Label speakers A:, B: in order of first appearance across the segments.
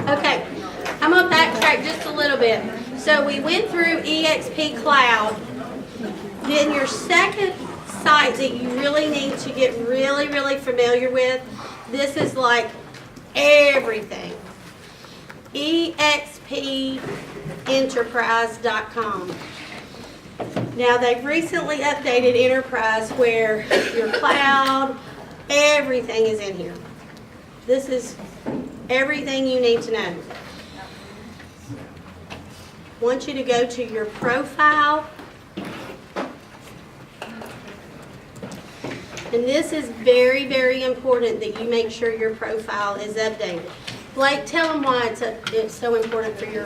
A: Okay, I'm gonna backtrack just a little bit. So we went through eXp Cloud. Then your second site that you really need to get really familiar with, this is like everything. eXpenterprise.com. Now they've recently updated Enterprise where your cloud, everything is in here. This is everything you need to know. I want you to go to your profile. And this is very important that you make sure your profile is updated. Blake, tell them why it's so important for your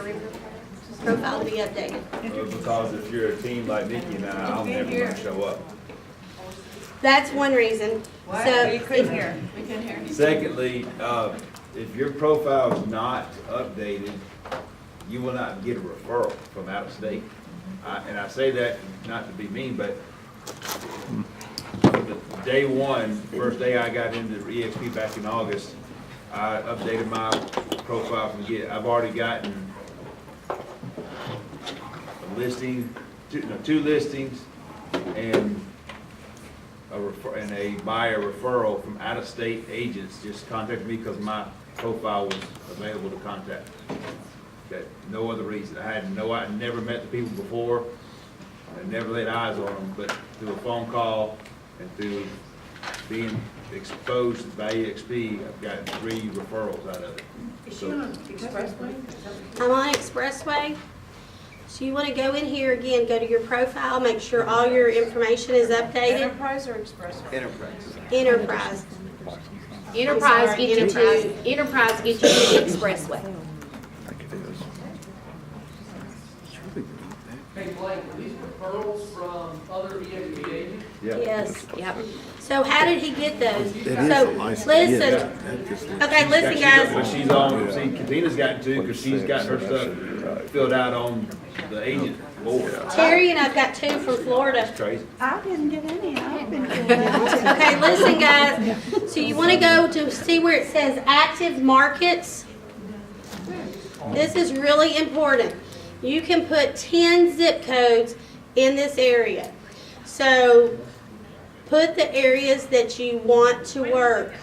A: profile to be updated.
B: Because if you're a team like Nikki and I, I'm never going to show up.
A: That's one reason.
C: What?
A: So
C: We couldn't hear. We couldn't hear.
B: Secondly, if your profile is not updated, you will not get a referral from out of state. And I say that not to be mean, but day one, first day I got into eXp back in August, I updated my profile from I've already gotten a listing, two listings, and a buyer referral from out-of-state agents just contacted me because my profile was available to contact. Okay, no other reason. I never met the people before. I never laid eyes on them, but through a phone call and through being exposed by eXp, I've gotten 3 referrals out of it.
C: Is she on Expressway?
A: I'm on Expressway. So you want to go in here again, go to your profile, make sure all your information is updated.
C: Enterprise or Expressway?
B: Enterprise.
A: Enterprise.
D: Enterprise gets you to the expressway.
E: Hey Blake, are these referrals from other eXp agents?
B: Yeah.
A: Yes.
D: Yep.
A: So how did he get those?
F: It is
A: So
F: a license.
A: listen, okay, listen guys.
B: But she's on, see, Katina's gotten 2 because she's got her stuff filled out on the agent board.
A: Terry and I've got 2 from Florida.
B: That's crazy.
G: I didn't get any. I've been getting it.
A: Okay, listen guys. So you want to go to see where it says active markets. This is really important. You can put 10 zip codes in this area. So put the areas that you want to work.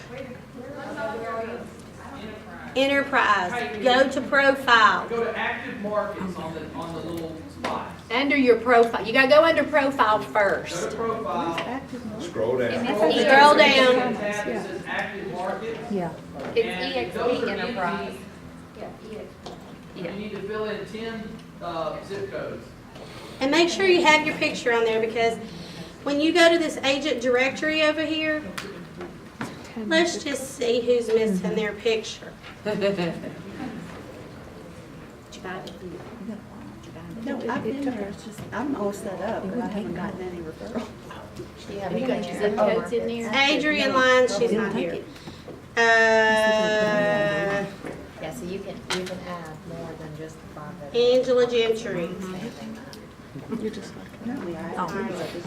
A: Enterprise. Go to profile.
E: Go to active markets on the little spot.
D: Under your profile, you gotta go under profile
E: Go to
D: first.
E: profile.
B: Scroll down.
A: Scroll down.
E: Tab that says active markets.
G: Yeah.
D: It's
E: And those
D: eXp
E: are
D: Enterprise.
E: You need to fill in 10 zip codes.
A: And make sure you have your picture on there because when you go to this agent directory over here, let's just see who's missing their picture.
G: No, I've been there. It's just, I'm all set up, but I haven't gotten any referral.
D: Have you got your zip codes in there?
A: Adrian Lyons, she's not here.
H: Yeah, so you can add more than just the 5 that
A: Angela Gentry.
G: No,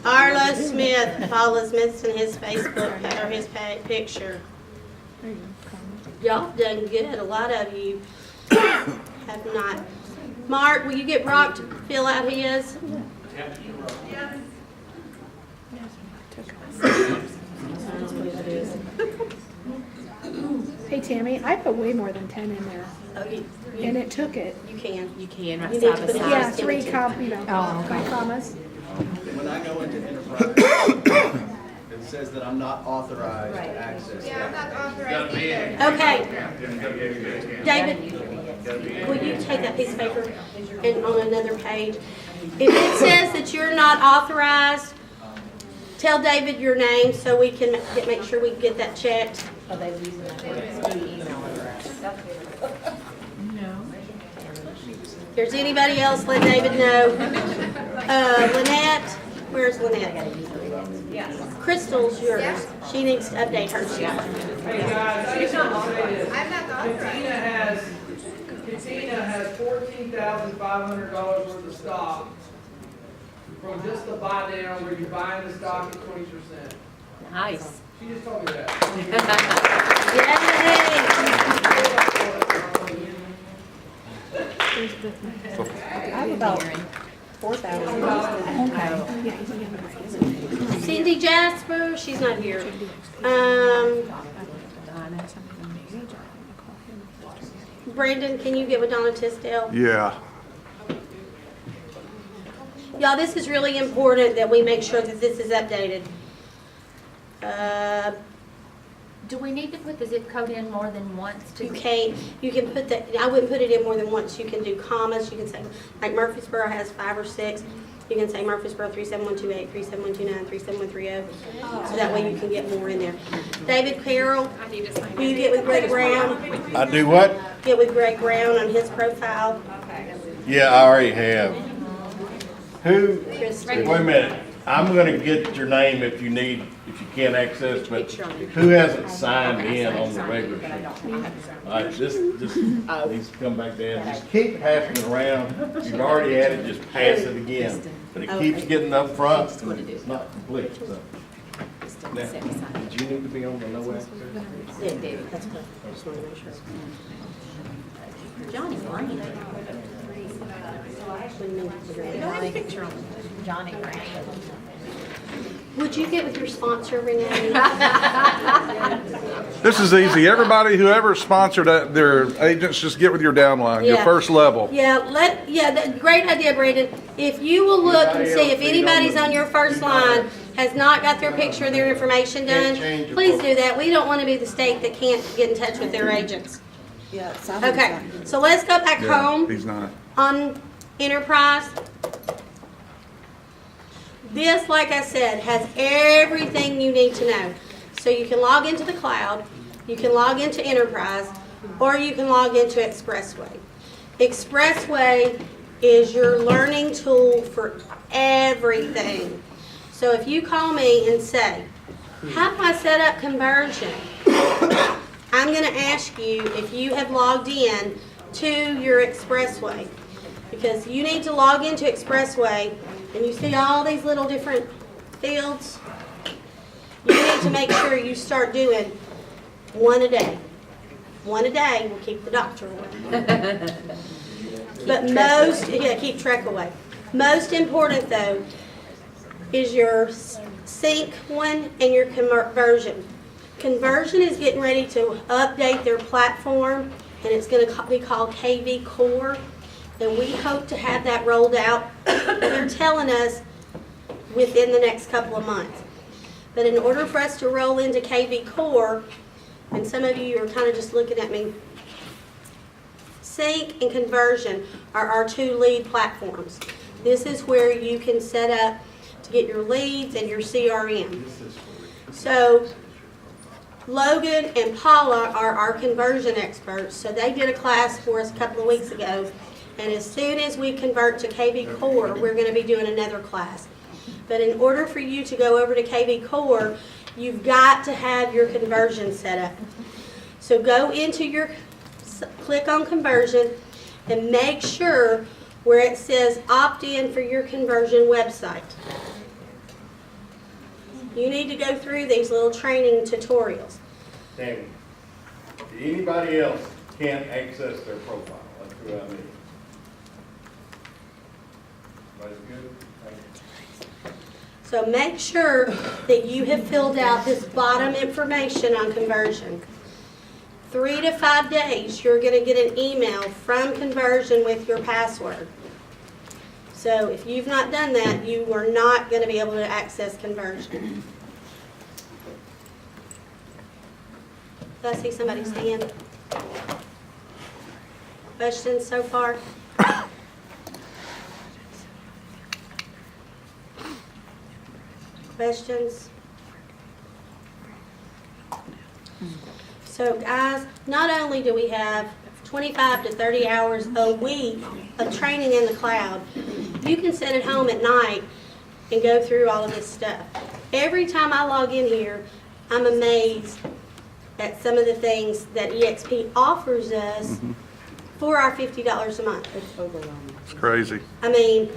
A: Arlo Smith, Paula's missing his Facebook or his picture. Y'all done good. A lot of you have not. Mark, will you get Brock to fill out his?
I: Hey Tammy, I put way more than 10 in there,
A: Oh,
I: and it took it.
A: you can.
D: You can, right
A: You need to
D: side by
A: put it
D: side.
I: Yeah, 3 commas.
J: When I go into enterprise, it says that I'm not authorized to access.
C: Yeah, I'm not authorized either.
A: Okay. David, will you take that piece of paper and on another page? If it says that you're not authorized, tell David your name so we can make sure we get that checked.
H: are they using that eXp email address?
A: If there's anybody else, let David know. Lynette, where's Lynette? Crystal's yours. She needs to update her stuff.
E: Hey guys, I just want to say this.
C: I'm not authorized.
E: Katina has $14,500 worth of stock from just the buy down where you're buying the stock at 20%.
D: Nice.
E: She just told me that.
A: Yay!
G: I have about 4,000.
A: Cindy Jasper, she's not here. Brandon, can you get with Donna Tisdale?
F: Yeah.
A: Y'all, this is really important that we make sure that this is updated.
D: Do we need to put the zip code in more than once
A: You
D: to?
A: can't, you can put that, I wouldn't put it in more than once. You can do commas, you can say, like Murfreesboro has 5 or 6. You can say Murfreesboro 37128, 37129, 37130. So that way you can get more in there. David Carroll, will you get with Greg Brown?
F: I do what?
A: Get with Greg Brown on his profile.
F: Yeah, I already have. Who,
A: Chris,
F: wait a minute, I'm gonna get your name if you can't access, but who hasn't signed in on the regular sheet? All right, this needs to come back down, just keep passing it around, you've already had it, just pass it again. But it keeps getting up front, and it's not complete, so. Now, did you need to be on the no access?
A: Yeah, David, that's good. I just want to make sure.
D: Johnny Green.
H: Johnny Grant.
A: Would you get with your sponsor, Renee?
F: This is easy. Everybody, whoever sponsored their agents, just get with your downline, your
A: Yeah.
F: first level.
A: Great idea, Brandon. If you will look and see if anybody's on your first line has not got their picture, their information done, please do that. We don't want to be the state that can't get in touch with their agents.
G: Yeah,
A: Okay, so let's go back
F: Yeah,
A: home
F: he's not.
A: on Enterprise. This, like I said, has everything you need to know. So you can log into the cloud, you can log into Enterprise, or you can log into Expressway. Expressway is your learning tool for everything. So if you call me and say, how do I set up conversion? I'm going to ask you if you have logged in to your Expressway, because you need to log into Expressway and you see all these little different fields. You need to make sure you start doing one a day. One a day will keep the doctor away. But keep track away. Most important though is your sync one and your conversion. Conversion is getting ready to update their platform, and it's going to be called KV Core, and we hope to have that rolled out. They're telling us within the next couple of months. But in order for us to roll into KV Core, and some of you are kind of just looking at me, sync and conversion are our 2 lead platforms. This is where you can set up to get your leads and your CRM. So Logan and Paula are our conversion experts, so they did a class for us a couple of weeks ago, and as soon as we convert to KV Core, we're going to be doing another class. But in order for you to go over to KV Core, you've got to have your conversion set up. So go into click on conversion, and make sure where it says opt in for your conversion website. You need to go through these little training tutorials.
F: Tammy, anybody else can't access their profile? That's what I mean. Everybody's good? Thank you.
A: So make sure that you have filled out this bottom information on conversion. 3 to 5 days, you're going to get an email from conversion with your password. So if you've not done that, you are not going to be able to access conversion. Did I see somebody's hand? Questions so far? Questions? So guys, not only do we have 25 to 30 hours a week of training in the cloud, you can sit at home at night and go through all of this stuff. Every time I log in here, I'm amazed at some of the things that eXp offers us for our $50 a month.
F: It's crazy.
A: I mean,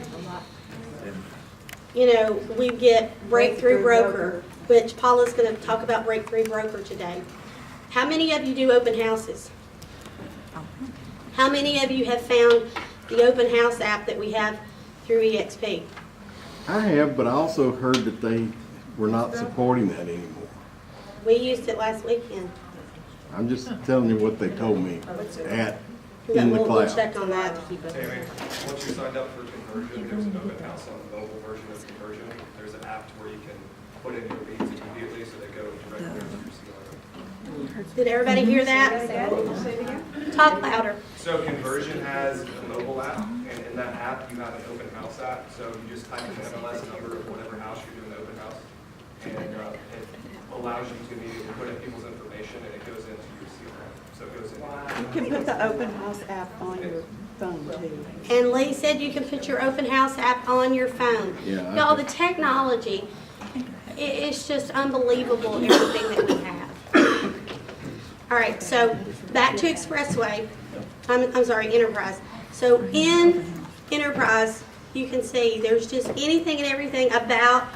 A: you know, we get Breakthrough Broker, which Paula's going to talk about Breakthrough Broker today. How many of you do open houses? How many of you have found the open house app that we have through eXp.
F: I have, but I also heard that they were not supporting that anymore.
A: We used it last weekend.
F: I'm just telling you what they told me in the
A: We'll
F: cloud.
A: check on that.
K: Tammy, once you're signed up for conversion, there's an open house on the mobile version of conversion. There's an app to where you can put in your leads immediately, so they go directly to your CRM.
A: Did everybody hear that? Talk louder.
K: So conversion has a mobile app, and in that app, you have an open house app. So you just type in the MLS number of whatever house you're doing the open house, and it allows you to immediately put in people's information, and it goes into your CRM. So it goes in.
G: You can put the open house app on your phone too.
A: And Lee said you can put your open house app on your phone.
F: Yeah, I
A: Y'all,
F: can.
A: the technology, it's just unbelievable, everything that we have. All right, so back to Expressway, I'm sorry, Enterprise. So in Enterprise, you can see there's just anything and everything about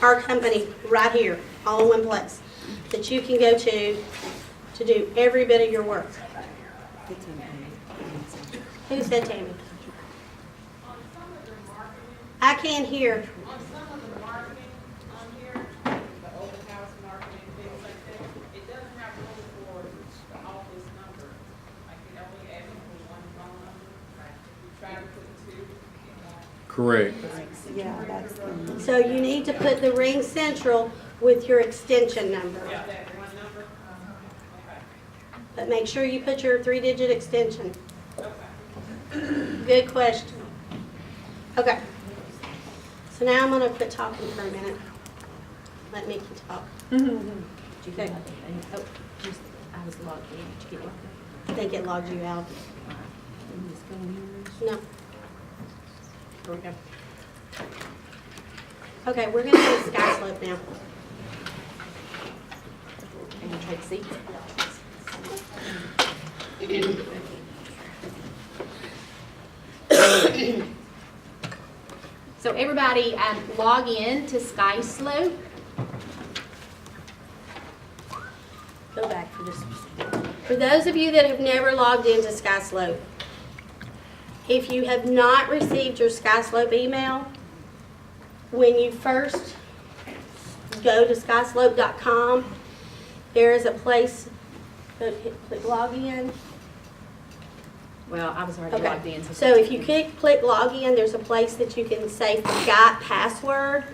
A: our company right here, all in one place, that you can go to do every bit of your work. Who said Tammy? I can't hear.
C: On some of the marketing on here, the open house marketing, things like that, it doesn't have room for the office number. Like, it only asks for one phone number. If you try to put two, it won't.
F: Correct.
G: Yeah, that's the.
A: So you need to put the Ring Central with your extension number.
C: Yeah, that one number. Okay.
A: But make sure you put your 3-digit extension.
C: Okay.
A: Good question. Okay. So now I'm gonna quit talking for a minute. Let Mickey talk. Okay. Oh,
D: I was logged in. Did you get logged
A: I think it logged you out. No. Here we go. Okay, we're gonna go to Sky Slope now.
D: in? And you trade seats? So everybody log in to Sky Slope.
A: Go back for just. For those of you that have never logged into Sky Slope, if you have not received your Sky Slope email, when you first go to skyslope.com, there is a place, click log in.
D: Well, I was already
A: Okay.
D: logged in.
A: So if you click log in, there's a place that you can say forgot password.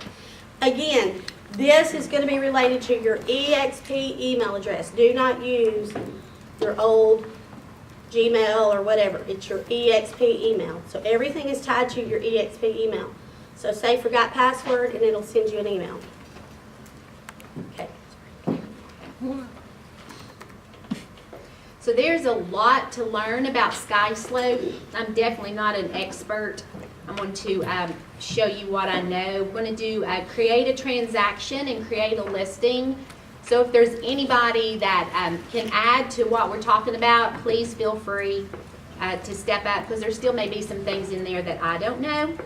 A: Again, this is going to be related to your eXp email address. Do not use your old Gmail or whatever. It's your eXp email. So everything is tied to your eXp email. So say forgot password and it'll send you an email. Okay.
D: So there's a lot to learn about Sky Slope. I'm definitely not an expert. I'm going to show you what I know. We're going to do create a transaction and create a listing. So if there's anybody that can add to what we're talking about, please feel free to step up, because there still may be some things in there that I don't know.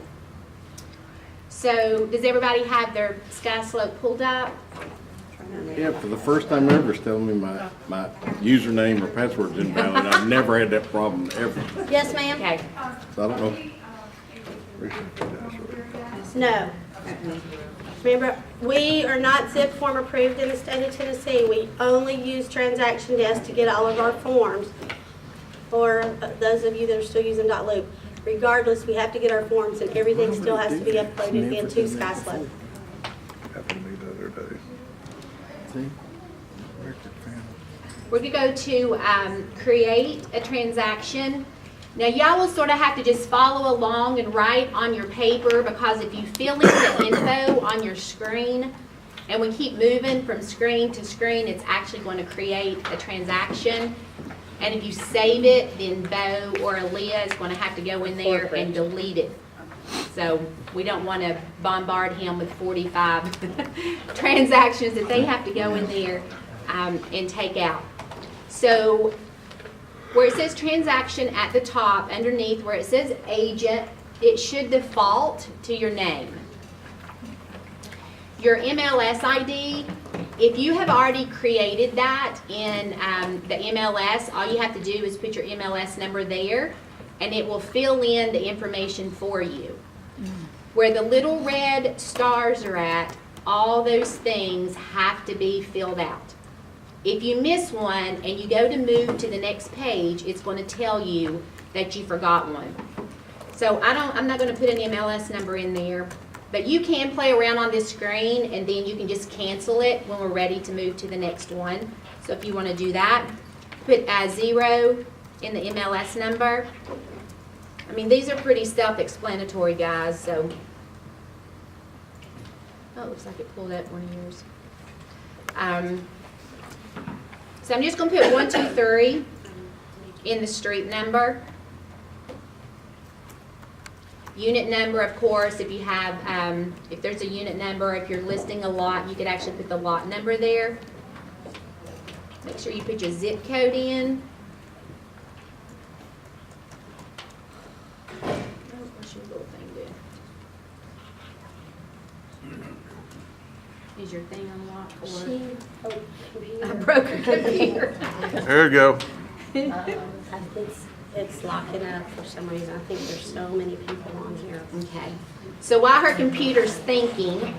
D: So does everybody have their Sky Slope pulled up?
F: Yeah, for the first time ever, it's telling me my username or password's invalid. I've never had that problem ever.
A: Yes, ma'am?
D: Okay.
F: So I don't know.
A: No. Remember, we are not zip form approved in the state of Tennessee. We only use Transaction Desk to get all of our forms. For those of you that are still using .loop. Regardless, we have to get our forms and everything still has to be uploaded into SkySlope.
D: We're going to go to create a transaction. Now, y'all will sort of have to just follow along and write on your paper, because if you fill in the info on your screen and we keep moving from screen to screen, it's actually going to create a transaction. And if you save it, then Bo or Aaliyah is going to have to go in there and delete it. So we don't want to bombard him with 45 transactions that they have to go in there and take out. So where it says transaction at the top, underneath where it says agent, it should default to your name. Your MLS ID, if you have already created that in the MLS, all you have to do is put your MLS number there, and it will fill in the information for you. Where the little red stars are at, all those things have to be filled out. If you miss one and you go to move to the next page, it's going to tell you that you forgot one. So I'm not going to put an MLS number in there, but you can play around on this screen and then you can just cancel it when we're ready to move to the next one. So if you want to do that, put 0 in the MLS number. I mean, these are pretty self-explanatory, guys, so. Oh, it looks like it pulled up one of yours. So I'm just going to put 123 in the street number. Unit number, of course, if you have, if there's a unit number, if you're listing a lot, you could actually put the lot number there. Make sure you put your zip code in. Oh, what's your little thing do? Is your thing unlocked or? I broke her computer.
F: There you go.
A: It's locking up for some reason. I think there's so many people on here.
D: Okay. So while her computer's thinking,